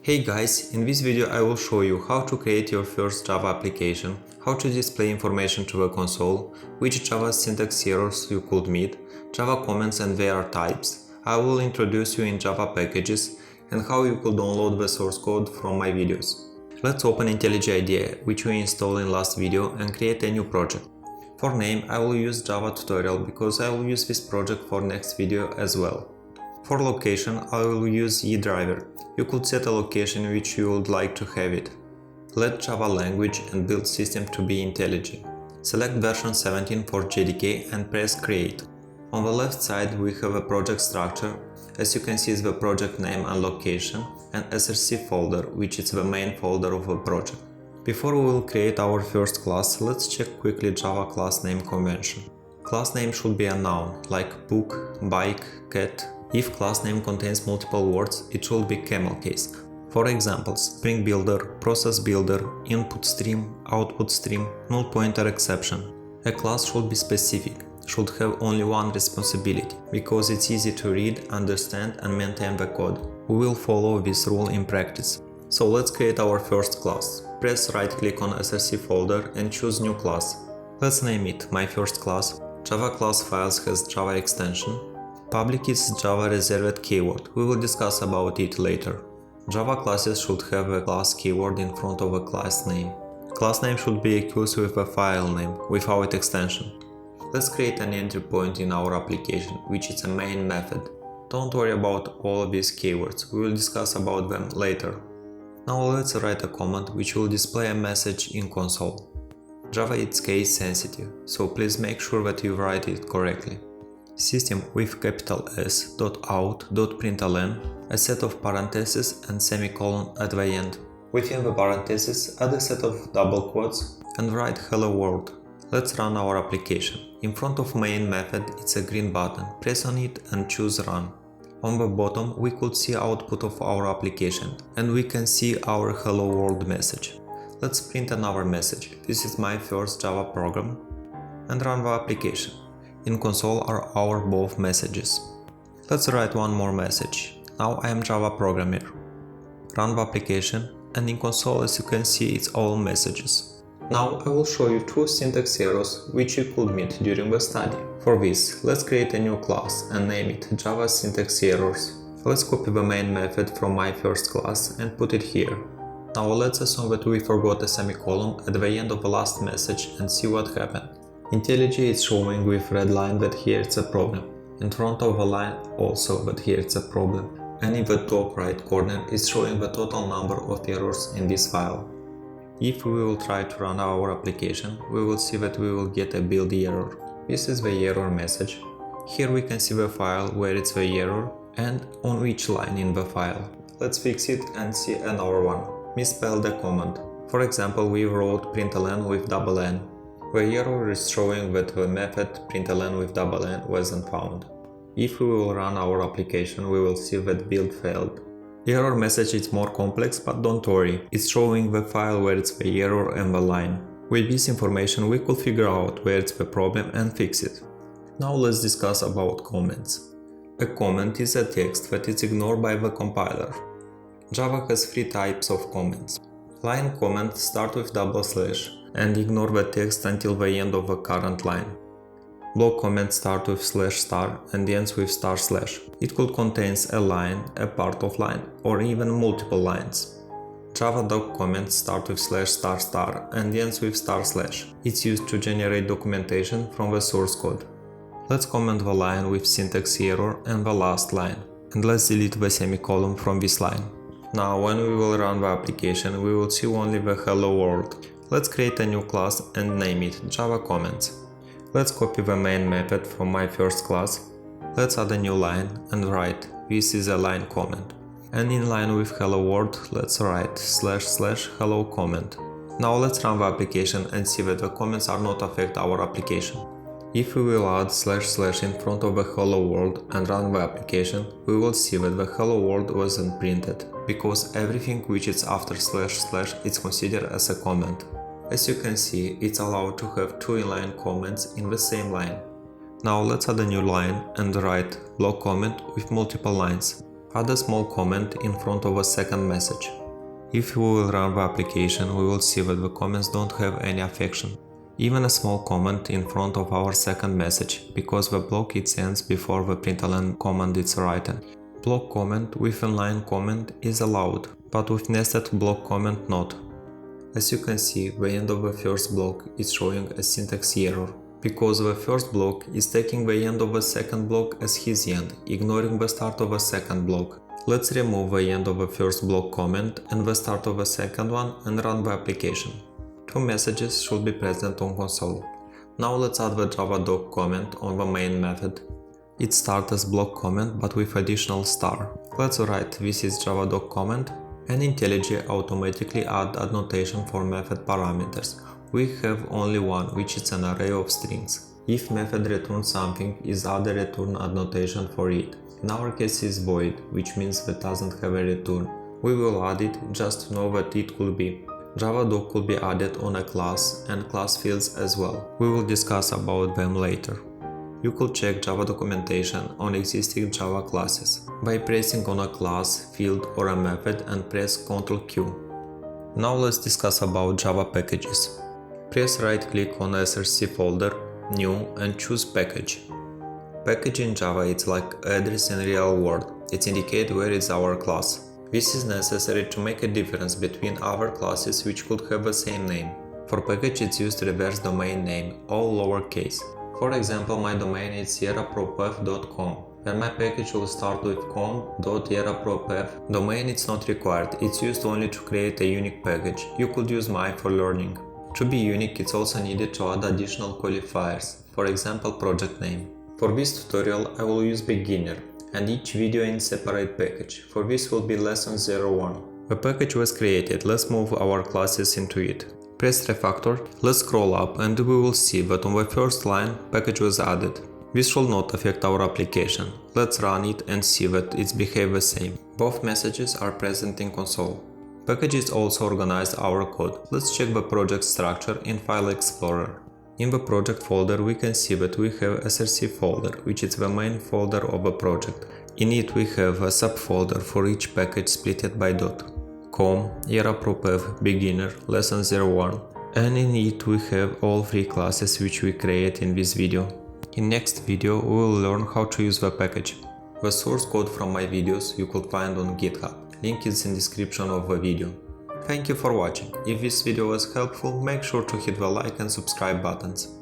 Hey guys, in this video I will show you how to create your first Java application, how to display information to the console, which Java syntax errors you could meet, Java comments and their types. I will introduce you in Java packages and how you could download the source code from my videos. Let's open IntelliJ IDEA, which we installed in last video, and create a new project. For name I will use javatutorial because I will use this project for next video as well. For location I will use eDriver. You could set a location in which you would like to have it. Let Java language and build system to be IntelliJ. Select version 17 for JDK and press create. On the left side we have a project structure. As you can see, is the project name and location, and src folder, which is the main folder of the project. Before we will create our first class, let's check quickly Java class name convention. Class name should be a noun, like book, bike, cat. If class name contains multiple words, it should be camel case. For example, Spring Builder, Process Builder, Input Stream, Output Stream, Null Pointer Exception. A class should be specific, should have only one responsibility, because it's easy to read, understand and maintain the code. We will follow this rule in practice. So let's create our first class. Press right click on src folder and choose new class. Let's name it my first class. Java class files has Java extension. Public is Java reserved keyword. We will discuss about it later. Java classes should have a class keyword in front of a class name. Class name should be equals with a file name without extension. Let's create an entry point in our application, which is a main method. Don't worry about all of these keywords, we will discuss about them later. Now let's write a comment which will display a message in console. Java is case sensitive, so please make sure that you write it correctly. System with capital S .out.println, a set of parentheses and semicolon at the end. Within the parentheses, add a set of double quotes and write hello world. Let's run our application. In front of main method it's a green button. Press on it and choose run. On the bottom we could see output of our application and we can see our hello world message. Let's print another message. This is my first Java program, and run the application. In console are our both messages. Let's write one more message. Now I am Java programmer. Run the application, and in console, as you can see, it's all messages. Now I will show you two syntax errors which you could meet during the study. For this, let's create a new class and name it javasyntaxerrors. Let's copy the main method from my first class and put it here. Now let's assume that we forgot a semicolon at the end of the last message and see what happened. IntelliJ is showing with red line that here it's a problem. In front of the line also that here it's a problem. And in the top right corner is showing the total number of errors in this file. If we will try to run our application, we will see that we will get a build error. This is the error message. Here we can see the file where it's the error and on which line in the file. Let's fix it and see another one. Misspelled the command. For example, we wrote println with double n. The error is showing that the method println with double n wasn't found. If we will run our application, we will see that build failed. Error message is more complex, but don't worry, it's showing the file where it's the error and the line. With this information we could figure out where it's the problem and fix it. Now let's discuss about comments. A comment is a text that is ignored by the compiler. Java has three types of comments. Line comments start with double slash and ignore the text until the end of the current line. Block comments start with slash star and ends with star slash. It could contain a line, a part of line, or even multiple lines. Java doc comments start with slash star star and ends with star slash. It's used to generate documentation from the source code. Let's comment the line with syntax error and the last line. And let's delete the semicolon from this line. Now when we will run the application, we will see only the hello world. Let's create a new class and name it javacomment. Let's copy the main method from my first class. Let's add a new line and write this is a line comment. And in line with hello world, let's write / hello comment. Now let's run the application and see that the comments are not affect our application. If we will add / in front of the hello world and run the application, we will see that the hello world wasn't printed, because everything which is after / is considered as a comment. As you can see, it's allowed to have two inline comments in the same line. Now let's add a new line and write block comment with multiple lines. Add a small comment in front of a second message. If we will run the application, we will see that the comments don't have any affection. Even a small comment in front of our second message, because the block it ends before the println command is written. Block comment with inline comment is allowed, but with nested block comment not. As you can see, the end of the first block is showing a syntax error, because the first block is taking the end of the second block as his end, ignoring the start of the second block. Let's remove the end of the first block comment and the start of the second one and run the application. Two messages should be present on console. Now let's add the javadoc comment on the main method. It starts as block comment but with additional star. Let's write this is javadoc comment and IntelliJ automatically add annotation for method parameters. We have only one, which is an array of strings. If method returns something, is add a return annotation for it. In our case is void, which means that doesn't have a return. We will add it just to know that it could be. Javadoc could be added on a class and class fields as well. We will discuss about them later. You could check Java documentation on existing Java classes by pressing on a class, field or a method and press Ctrl Q. Now let's discuss about Java packages. Press right click on src folder, new and choose package. Package in Java is like address in real world. It indicates where is our class. This is necessary to make a difference between other classes which could have the same name. For package it's used to reverse domain name, all lowercase. For example, my domain is erapropath.com. When my package will start with com.erapropath, domain is not required, it's used only to create a unique package. You could use my for learning. To be unique, it's also needed to add additional qualifiers, for example project name. For this tutorial I will use beginner and each video in separate package. For this will be lesson 01. The package was created, let's move our classes into it. Press refactor, let's scroll up and we will see that on the first line package was added. This should not affect our application. Let's run it and see that it's behave the same. Both messages are present in console. Packages also organize our code. Let's check the project structure in File Explorer. In the project folder we can see that we have src folder, which is the main folder of a project. In it we have a subfolder for each package splitted by dot. Com, erapropath, beginner, lesson 01, and in it we have all three classes which we create in this video. In next video we will learn how to use the package. The source code from my videos you could find on GitHub. Link is in description of the video. Thank you for watching. If this video was helpful, make sure to hit the like and subscribe buttons.